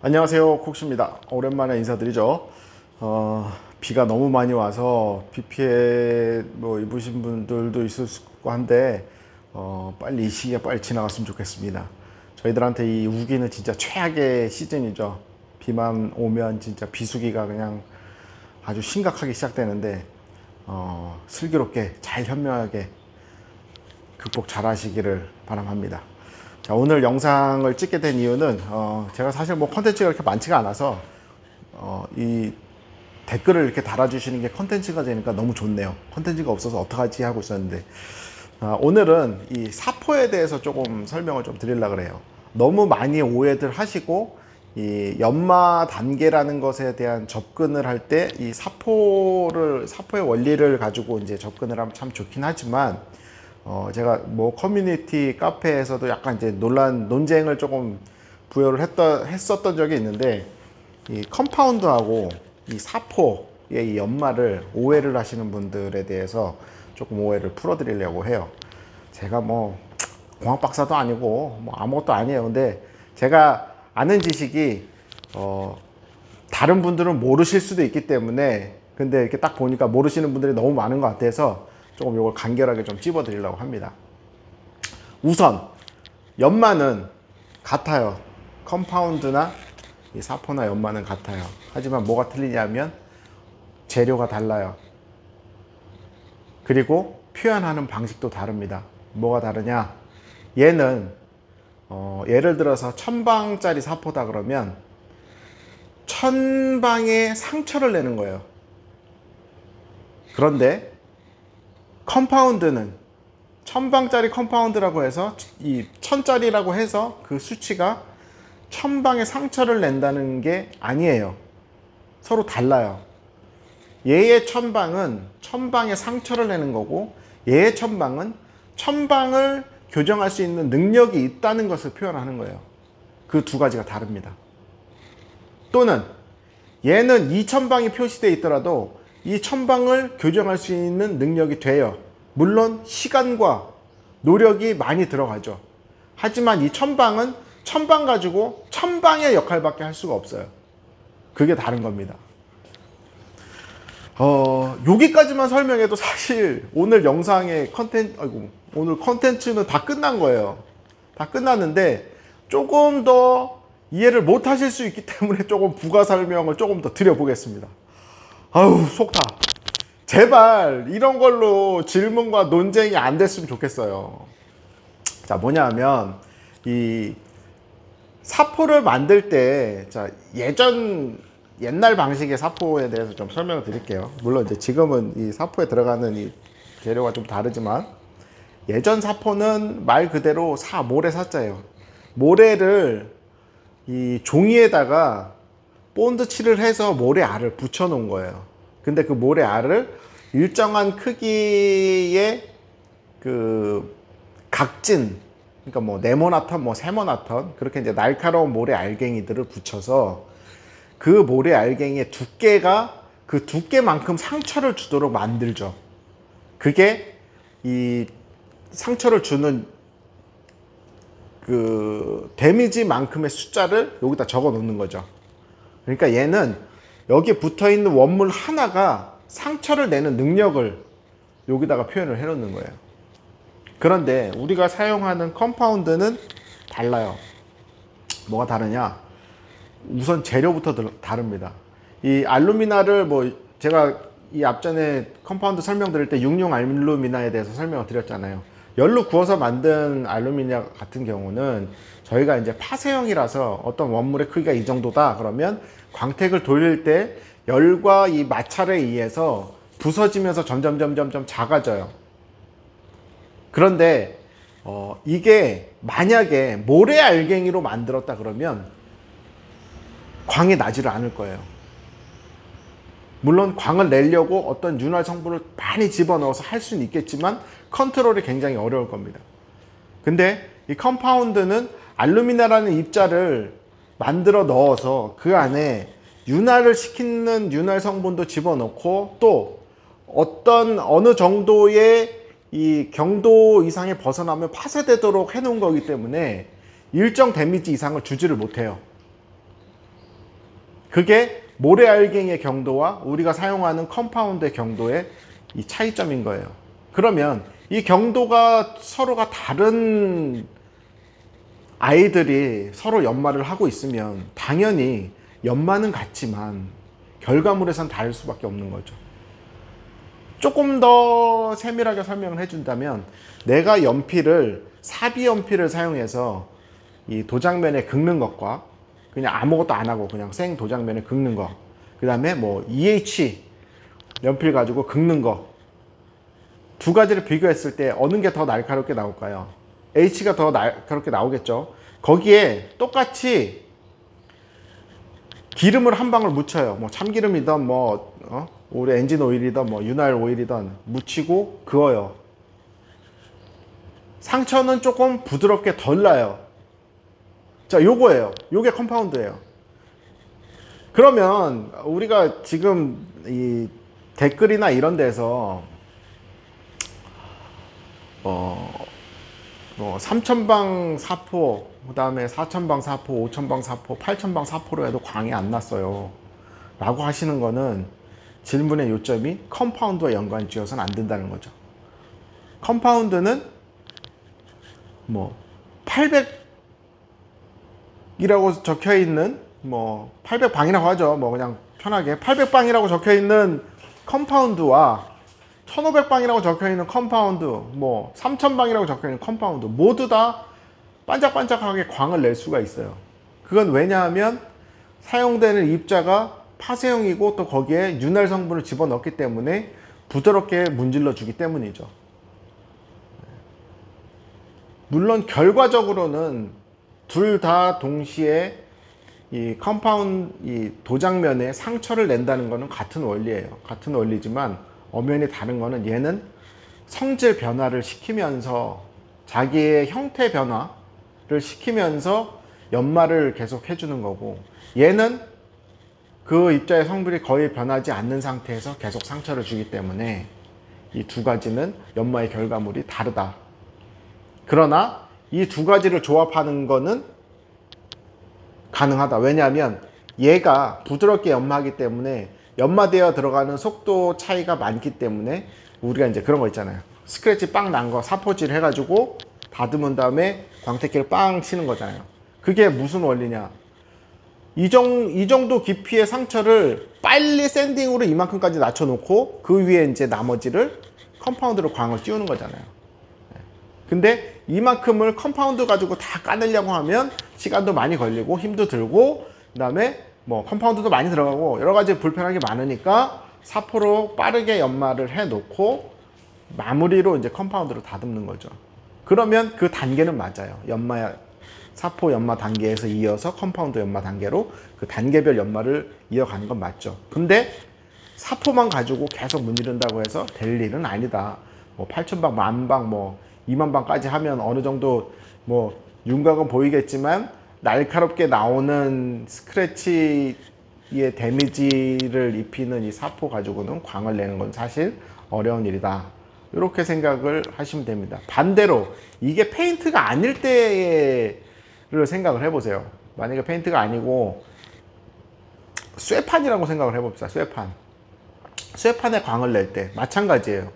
안녕하세요, 콕시입니다. 오랜만에 인사드리죠. 비가 너무 많이 와서 비 피해 입으신 분들도 있을 거고 한데 빨리 이 시기가 빨리 지나갔으면 좋겠습니다. 저희들한테 이 우기는 진짜 최악의 시즌이죠. 비만 오면 진짜 비수기가 그냥 아주 심각하게 시작되는데 슬기롭게 잘 현명하게 극복 잘 하시기를 바람합니다. 자, 오늘 영상을 찍게 된 이유는 제가 사실 뭐 컨텐츠가 그렇게 많지가 않아서 이 댓글을 이렇게 달아주시는 게 컨텐츠가 되니까 너무 좋네요. 컨텐츠가 없어서 어떡하지 하고 있었는데 오늘은 이 사포에 대해서 조금 설명을 좀 드리려고 그래요. 너무 많이 오해들 하시고 이 연마 단계라는 것에 대한 접근을 할 때 이 사포의 원리를 가지고 이제 접근을 하면 참 좋긴 하지만 제가 뭐 커뮤니티 카페에서도 약간 이제 논쟁을 조금 부여를 했었던 적이 있는데, 이 컴파운드하고 이 사포의 이 연마를 오해를 하시는 분들에 대해서 조금 오해를 풀어드리려고 해요. 제가 뭐 공학 박사도 아니고 뭐 아무것도 아니에요. 근데 제가 아는 지식이 다른 분들은 모르실 수도 있기 때문에, 근데 이렇게 딱 보니까 모르시는 분들이 너무 많은 것 같아서 조금 이걸 간결하게 좀 찝어 드리려고 합니다. 우선 연마는 같아요. 컴파운드나 이 사포나 연마는 같아요. 하지만 뭐가 틀리냐면 재료가 달라요. 그리고 표현하는 방식도 다릅니다. 뭐가 다르냐? 얘는 예를 들어서 1000방짜리 사포다 그러면 1000방의 상처를 내는 거예요. 그런데 컴파운드는 1000방짜리 컴파운드라고 해서 이 1000짜리라고 해서 그 수치가 1000방의 상처를 낸다는 게 아니에요. 서로 달라요. 얘의 1000방은 1000방의 상처를 내는 거고, 얘의 1000방은 1000방을 교정할 수 있는 능력이 있다는 것을 표현하는 거예요. 그 두 가지가 다릅니다. 또는 얘는 2000방이 표시되어 있더라도 이 1000방을 교정할 수 있는 능력이 돼요. 물론 시간과 노력이 많이 들어가죠. 하지만 이 1000방은 1000방 가지고 1000방의 역할밖에 할 수가 없어요. 그게 다른 겁니다. 여기까지만 설명해도 사실 오늘 영상의 오늘 컨텐츠는 다 끝난 거예요. 다 끝났는데 조금 더 이해를 못 하실 수 있기 때문에 조금 부가 설명을 조금 더 드려보겠습니다. 아우, 속 타. 제발 이런 걸로 질문과 논쟁이 안 됐으면 좋겠어요. 자, 뭐냐면 이 사포를 만들 때, 자, 옛날 방식의 사포에 대해서 좀 설명을 드릴게요. 물론 이제 지금은 이 사포에 들어가는 이 재료가 좀 다르지만, 예전 사포는 말 그대로 모래 사자예요. 모래를 이 종이에다가 본드 칠을 해서 모래 알을 붙여 놓은 거예요. 근데 그 모래 알을 일정한 크기의 그 각진, 그러니까 뭐 네모나던 뭐 세모나던 그렇게 이제 날카로운 모래 알갱이들을 붙여서 그 모래 알갱이의 두께가 그 두께만큼 상처를 주도록 만들죠. 그게 이 상처를 주는 그 데미지만큼의 숫자를 여기다 적어 놓는 거죠. 그러니까 얘는 여기에 붙어 있는 원물 하나가 상처를 내는 능력을 여기다가 표현을 해 놓는 거예요. 그런데 우리가 사용하는 컴파운드는 달라요. 뭐가 다르냐? 우선 재료부터 다릅니다. 이 알루미나를 제가 이 앞전에 컴파운드 설명드릴 때 육룡 알루미나에 대해서 설명을 드렸잖아요. 열로 구워서 만든 알루미나 같은 경우는 저희가 이제 파쇄형이라서 어떤 원물의 크기가 이 정도다 그러면 광택을 돌릴 때 열과 이 마찰에 의해서 부서지면서 점점 작아져요. 그런데 이게 만약에 모래 알갱이로 만들었다 그러면 광이 나지를 않을 거예요. 물론 광을 내려고 어떤 윤활 성분을 많이 집어넣어서 할 수는 있겠지만 컨트롤이 굉장히 어려울 겁니다. 근데 이 컴파운드는 알루미나라는 입자를 만들어 넣어서 그 안에 윤활을 시키는 윤활 성분도 집어넣고 또 어느 정도의 이 경도 이상에 벗어나면 파쇄되도록 해놓은 거기 때문에 일정 데미지 이상을 주지를 못해요. 그게 모래알갱이의 경도와 우리가 사용하는 컴파운드의 경도의 이 차이점인 거예요. 그러면 이 경도가 서로가 다른 아이들이 서로 연마를 하고 있으면 당연히 연마는 같지만 결과물에선 다를 수밖에 없는 거죠. 조금 더 세밀하게 설명을 해준다면 내가 연필을 사비 연필을 사용해서 이 도장면에 긁는 것과 그냥 아무것도 안 하고 그냥 생 도장면에 긁는 거, 그 다음에 뭐 EH 연필 가지고 긁는 거, 두 가지를 비교했을 때 어느 게 더 날카롭게 나올까요? H가 더 날카롭게 나오겠죠. 거기에 똑같이 기름을 한 방울 묻혀요. 뭐 참기름이든 뭐 우리 엔진 오일이든 뭐 윤활 오일이든 묻히고 그어요. 상처는 조금 부드럽게 덜 나요. 자, 요거예요. 요게 컴파운드예요. 그러면 우리가 지금 이 댓글이나 이런 데서 뭐 3000방 사포, 그 다음에 4000방 사포, 5000방 사포, 8000방 사포로 해도 광이 안 났어요 라고 하시는 거는 질문의 요점이 컴파운드와 연관이 지어서는 안 된다는 거죠. 컴파운드는 뭐 800이라고 적혀 있는 뭐 800방이라고 하죠. 뭐 그냥 편하게 800방이라고 적혀 있는 컴파운드와 1500방이라고 적혀 있는 컴파운드, 뭐 3000방이라고 적혀 있는 컴파운드 모두 다 반짝반짝하게 광을 낼 수가 있어요. 그건 왜냐하면 사용되는 입자가 파쇄형이고 또 거기에 윤활 성분을 집어넣기 때문에 부드럽게 문질러 주기 때문이죠. 물론 결과적으로는 둘 다 동시에 이 컴파운드, 이 도장면에 상처를 낸다는 것은 같은 원리예요. 같은 원리지만 엄연히 다른 거는 얘는 성질 변화를 시키면서 자기의 형태 변화를 시키면서 연마를 계속 해주는 거고, 얘는 그 입자의 성분이 거의 변하지 않는 상태에서 계속 상처를 주기 때문에 이 두 가지는 연마의 결과물이 다르다. 그러나 이 두 가지를 조합하는 거는 가능하다. 왜냐하면 얘가 부드럽게 연마하기 때문에 연마되어 들어가는 속도 차이가 많기 때문에 우리가 이제 그런 거 있잖아요. 스크래치 빵 난 거 사포질 해가지고 다듬은 다음에 광택기를 빵 치는 거잖아요. 그게 무슨 원리냐? 이 정도 깊이의 상처를 빨리 샌딩으로 이만큼까지 낮춰놓고 그 위에 이제 나머지를 컴파운드로 광을 띄우는 거잖아요. 근데 이만큼을 컴파운드 가지고 다 까내려고 하면 시간도 많이 걸리고 힘도 들고 그 다음에 뭐 컴파운드도 많이 들어가고 여러 가지 불편한 게 많으니까 사포로 빠르게 연마를 해 놓고 마무리로 이제 컴파운드로 다듬는 거죠. 그러면 그 단계는 맞아요. 사포 연마 단계에서 이어서 컴파운드 연마 단계로 그 단계별 연마를 이어가는 건 맞죠. 근데 사포만 가지고 계속 문지른다고 해서 될 일은 아니다. 뭐 8000방, 10,000방, 뭐 20,000방까지 하면 어느 정도 뭐 윤곽은 보이겠지만 날카롭게 나오는 스크래치의 데미지를 입히는 이 사포 가지고는 광을 내는 건 사실 어려운 일이다. 이렇게 생각을 하시면 됩니다. 반대로 이게 페인트가 아닐 때를 생각을 해보세요. 만약에 페인트가 아니고 쇠판이라고 생각을 해봅시다. 쇠판에 광을 낼 때 마찬가지예요.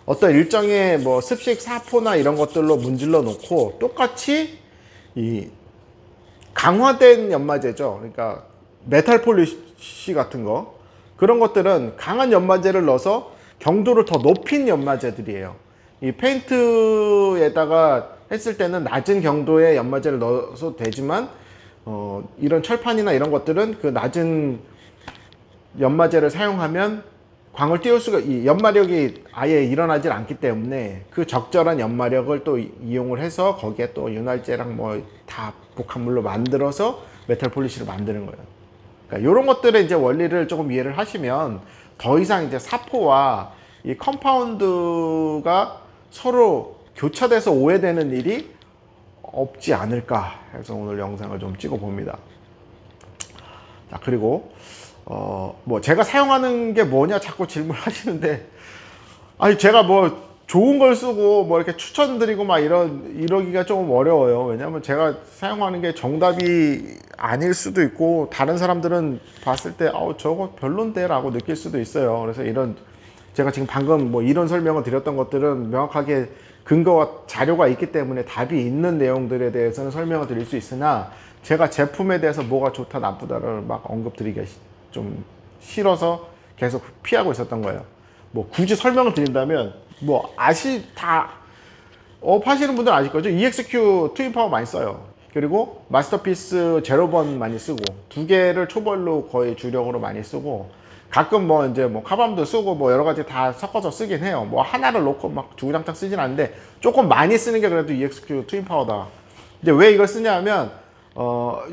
어떤 일정의 뭐 습식 사포나 이런 것들로 문질러 놓고 똑같이 이 강화된 연마제죠. 그러니까 메탈 폴리시 같은 거, 그런 것들은 강한 연마제를 넣어서 경도를 더 높인 연마제들이에요. 이 페인트에다가 했을 때는 낮은 경도의 연마제를 넣어서 되지만 이런 철판이나 이런 것들은 그 낮은 연마제를 사용하면 광을 띄울 수가, 이 연마력이 아예 일어나질 않기 때문에 그 적절한 연마력을 또 이용을 해서 거기에 또 윤활제랑 뭐 다 복합물로 만들어서 메탈 폴리시를 만드는 거예요. 그러니까 이런 것들의 이제 원리를 조금 이해를 하시면 더 이상 이제 사포와 이 컴파운드가 서로 교차돼서 오해되는 일이 없지 않을까 해서 오늘 영상을 좀 찍어 봅니다. 자, 그리고 뭐 제가 사용하는 게 뭐냐 자꾸 질문하시는데, 아니 제가 뭐 좋은 걸 쓰고 뭐 이렇게 추천드리고 막 이러기가 조금 어려워요. 왜냐면 제가 사용하는 게 정답이 아닐 수도 있고 다른 사람들은 봤을 때 아우 저거 별론데 라고 느낄 수도 있어요. 그래서 이런 제가 지금 방금 뭐 이런 설명을 드렸던 것들은 명확하게 근거와 자료가 있기 때문에 답이 있는 내용들에 대해서는 설명을 드릴 수 있으나 제가 제품에 대해서 뭐가 좋다 나쁘다를 막 언급드리기가 좀 싫어서 계속 피하고 있었던 거예요. 뭐 굳이 설명을 드린다면 뭐 다 하시는 분들은 아실 거죠. EXQ 트윈파워 많이 써요. 그리고 마스터피스 제로번 많이 쓰고 두 개를 초벌로 거의 주력으로 많이 쓰고 가끔 뭐 이제 뭐 카밤도 쓰고 뭐 여러 가지 다 섞어서 쓰긴 해요. 뭐 하나를 놓고 막 주구장창 쓰진 않는데 조금 많이 쓰는 게 그래도 EXQ 트윈파워다. 이제 왜 이걸 쓰냐면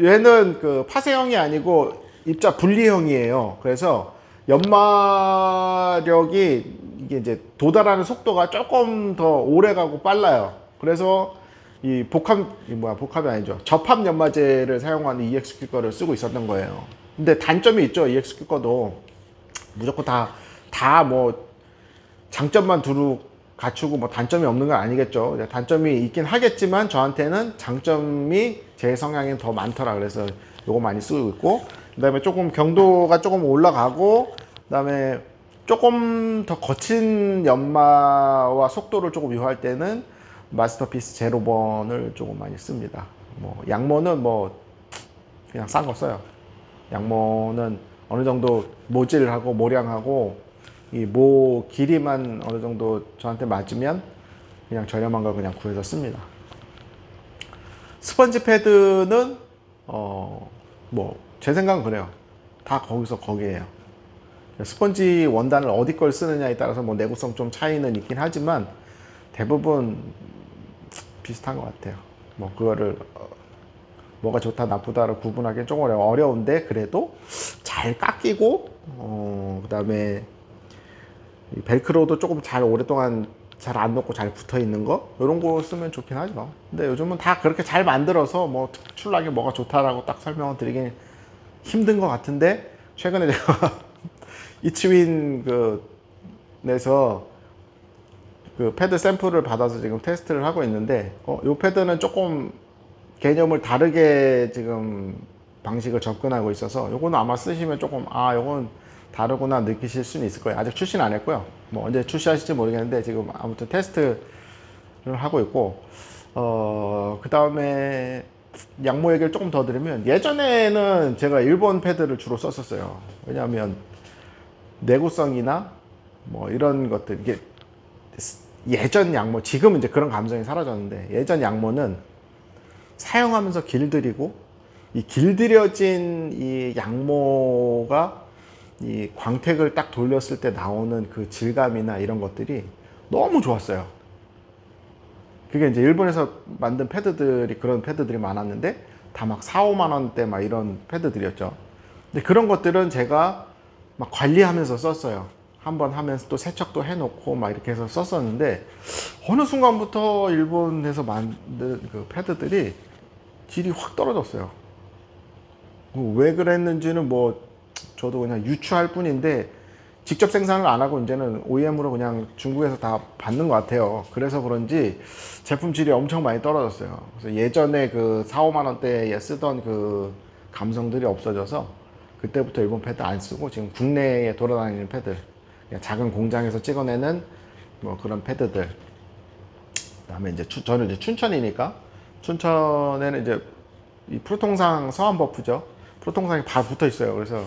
얘는 그 파쇄형이 아니고 입자 분리형이에요. 그래서 연마력이 이게 이제 도달하는 속도가 조금 더 오래 가고 빨라요. 그래서 이 복합이 아니죠. 접합 연마제를 사용하는 EXQ 거를 쓰고 있었던 거예요. 근데 단점이 있죠. EXQ 거도 무조건 다 뭐 장점만 두루 갖추고 뭐 단점이 없는 건 아니겠죠. 단점이 있긴 하겠지만 저한테는 장점이 제 성향이 더 많더라. 그래서 요거 많이 쓰고 있고 그다음에 조금 경도가 조금 올라가고 그다음에 조금 더 거친 연마와 속도를 조금 요할 때는 마스터피스 제로번을 조금 많이 씁니다. 뭐 양모는 뭐 그냥 싼 거 써요. 양모는 어느 정도 모질하고 모량하고 이 모 길이만 어느 정도 저한테 맞으면 그냥 저렴한 걸 그냥 구해서 씁니다. 스펀지 패드는 뭐 제 생각은 그래요. 다 거기에요. 스펀지 원단을 어디 걸 쓰느냐에 따라서 뭐 내구성 좀 차이는 있긴 하지만 대부분 비슷한 것 같아요. 뭐 그거를 뭐가 좋다 나쁘다를 구분하기는 조금 어려운데 그래도 잘 깎이고 그 다음에 벨크로도 조금 잘 오랫동안 잘 안 녹고 잘 붙어 있는 거 이런 거 쓰면 좋긴 하죠. 근데 요즘은 다 그렇게 잘 만들어서 뭐 특출나게 뭐가 좋다라고 딱 설명을 드리긴 힘든 것 같은데 최근에 제가 이츠윈 내서 그 패드 샘플을 받아서 지금 테스트를 하고 있는데 이 패드는 조금 개념을 다르게 지금 방식을 접근하고 있어서 요거는 아마 쓰시면 조금 요건 다르구나 느끼실 수는 있을 거예요. 아직 출시는 안 했고요. 뭐 언제 출시하실지 모르겠는데 지금 아무튼 테스트를 하고 있고 그 다음에 양모 얘기를 조금 더 드리면 예전에는 제가 일본 패드를 주로 썼었어요. 왜냐하면 내구성이나 뭐 이런 것들 이게 예전 양모 지금은 이제 그런 감성이 사라졌는데 예전 양모는 사용하면서 길들이고 이 길들여진 이 양모가 이 광택을 딱 돌렸을 때 나오는 그 질감이나 이런 것들이 너무 좋았어요. 그게 이제 일본에서 만든 패드들이 그런 패드들이 많았는데 다 막 4, 5만 원대 막 이런 패드들이었죠. 근데 그런 것들은 제가 막 관리하면서 썼어요. 한번 하면서 또 세척도 해놓고 막 이렇게 해서 썼었는데 어느 순간부터 일본에서 만든 그 패드들이 질이 확 떨어졌어요. 왜 그랬는지는 뭐 저도 그냥 유추할 뿐인데 직접 생산을 안 하고 이제는 OEM으로 그냥 중국에서 다 받는 것 같아요. 그래서 그런지 제품 질이 엄청 많이 떨어졌어요. 그래서 예전에 그 4, 5만 원대에 쓰던 그 감성들이 없어져서 그때부터 일본 패드 안 쓰고 지금 국내에 돌아다니는 패드, 그냥 작은 공장에서 찍어내는 뭐 그런 패드들. 그다음에 이제 저는 이제 춘천이니까 춘천에는 이제 이 프로통상 서한 버프죠. 프로통상이 바로 붙어 있어요. 그래서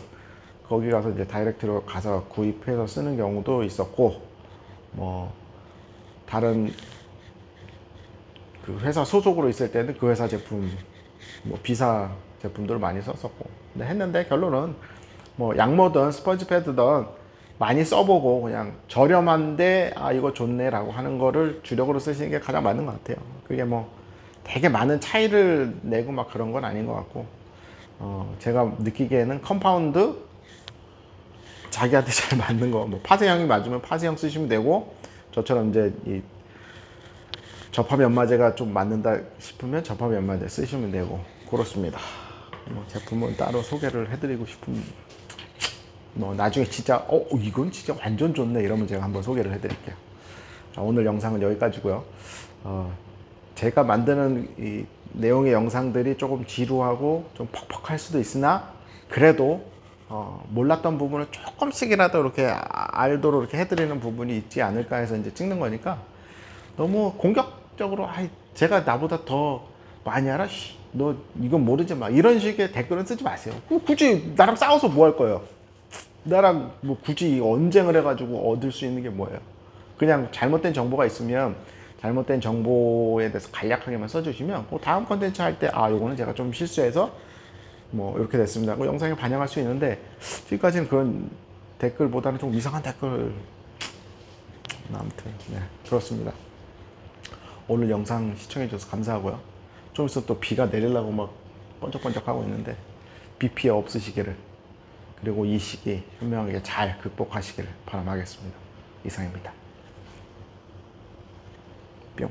거기 가서 이제 다이렉트로 가서 구입해서 쓰는 경우도 있었고, 뭐 다른 그 회사 소속으로 있을 때는 그 회사 제품, 뭐 비사 제품들을 많이 썼었고, 근데 했는데 결론은 뭐 양모든 스펀지 패드든 많이 써보고 그냥 저렴한데 이거 좋네라고 하는 거를 주력으로 쓰시는 게 가장 맞는 것 같아요. 그게 뭐 되게 많은 차이를 내고 막 그런 건 아닌 것 같고, 제가 느끼기에는 컴파운드 자기한테 잘 맞는 거, 뭐 파쇄형이 맞으면 파쇄형 쓰시면 되고, 저처럼 이제 이 접합 연마제가 좀 맞는다 싶으면 접합 연마제 쓰시면 되고 그렇습니다. 뭐 제품은 따로 소개를 해드리고 싶은, 뭐 나중에 진짜 이건 진짜 완전 좋네 이러면 제가 한번 소개를 해드릴게요. 자, 오늘 영상은 여기까지고요. 제가 만드는 이 내용의 영상들이 조금 지루하고 좀 퍽퍽할 수도 있으나 그래도 몰랐던 부분을 조금씩이라도 이렇게 알도록 이렇게 해드리는 부분이 있지 않을까 해서 이제 찍는 거니까 너무 공격적으로 제가 나보다 더 많이 알아? 너 이건 모르지 마 이런 식의 댓글은 쓰지 마세요. 굳이 나랑 싸워서 뭐 할 거예요? 나랑 뭐 굳이 언쟁을 해가지고 얻을 수 있는 게 뭐예요? 그냥 잘못된 정보가 있으면 잘못된 정보에 대해서 간략하게만 써주시면 그 다음 컨텐츠 할 때 요거는 제가 좀 실수해서 뭐 이렇게 됐습니다 그 영상에 반영할 수 있는데 지금까지는 그런 댓글보다는 좀 이상한 댓글 아무튼 네 그렇습니다. 오늘 영상 시청해 주셔서 감사하고요. 좀 있으면 또 비가 내리려고 막 번쩍번쩍 하고 있는데 비 피해 없으시기를 그리고 이 시기 현명하게 잘 극복하시기를 바람하겠습니다. 이상입니다. 뿅.